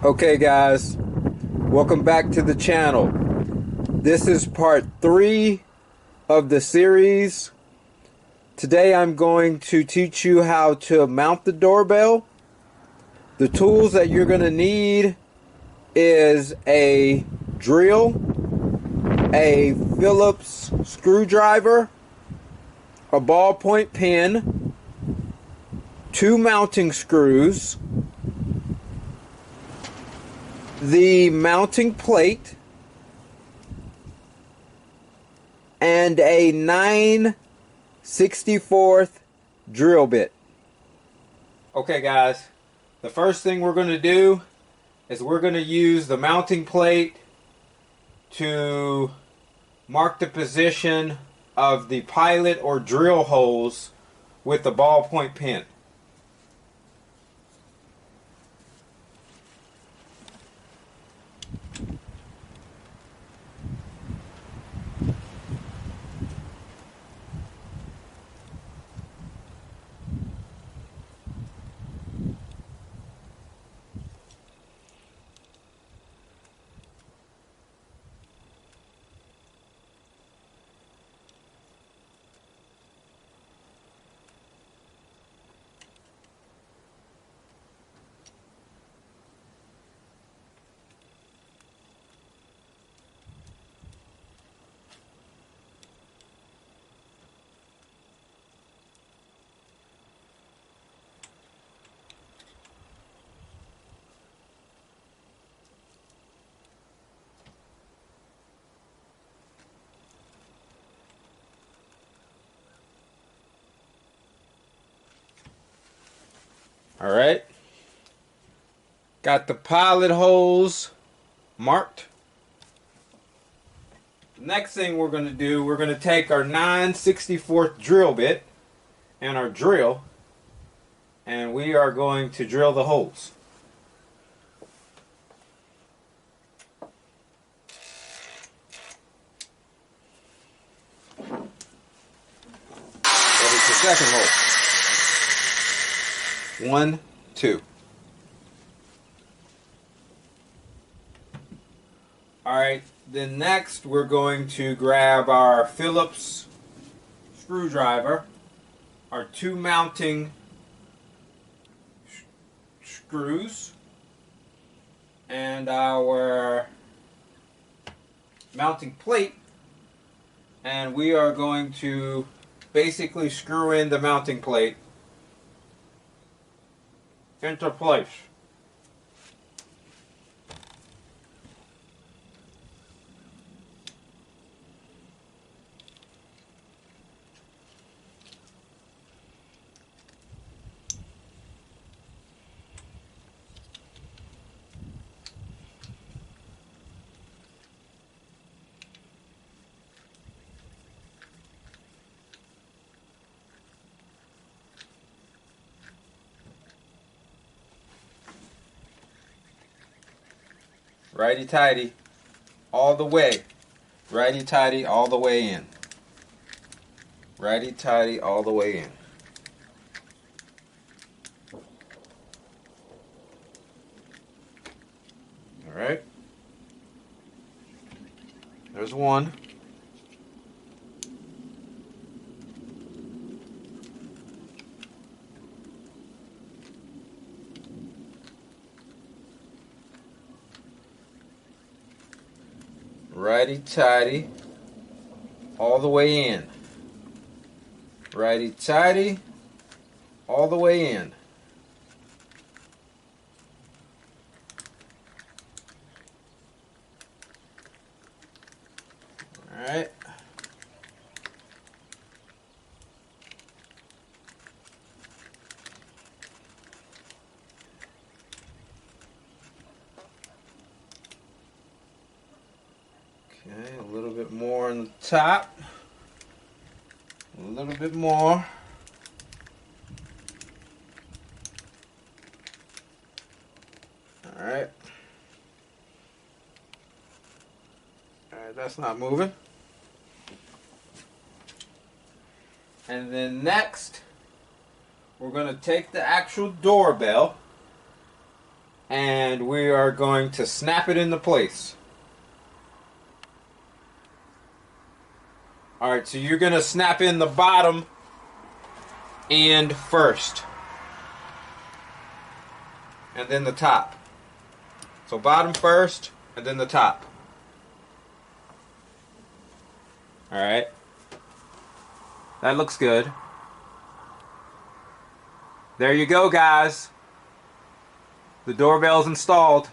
Okay guys, welcome back to the channel. This is part 3 of the series. Today I'm going to teach you how to mount the doorbell. The tools that you're going to need is a drill, a Phillips screwdriver, a ballpoint pen, 2 mounting screws, the mounting plate, and a 9/64 drill bit. Okay guys, the first thing we're going to do is we're going to use the mounting plate to mark the position of the pilot or drill holes with the ballpoint pen. Alright, got the pilot holes marked. Next thing we're going to do, we're going to take our 9/64 drill bit and our drill, and we are going to drill the holes. That is the second hole. 1, 2. Alright, then next we're going to grab our Phillips screwdriver, our 2 mounting screws, and our mounting plate, and we are going to basically screw in the mounting plate into place. Righty-tighty all the way. Righty-tighty all the way in. Righty-tighty all the way in. Alright. There's one. Righty-tighty all the way in. Righty-tighty all the way in. Alright. Okay, a little bit more on the top. A little bit more. Alright. Alright, that's not moving. And then next, we're going to take the actual doorbell and we are going to snap it into place. Alright, so you're going to snap in the bottom and first, and then the top. So bottom first, and then the top. Alright, that looks good. There you go, guys. The doorbell's installed.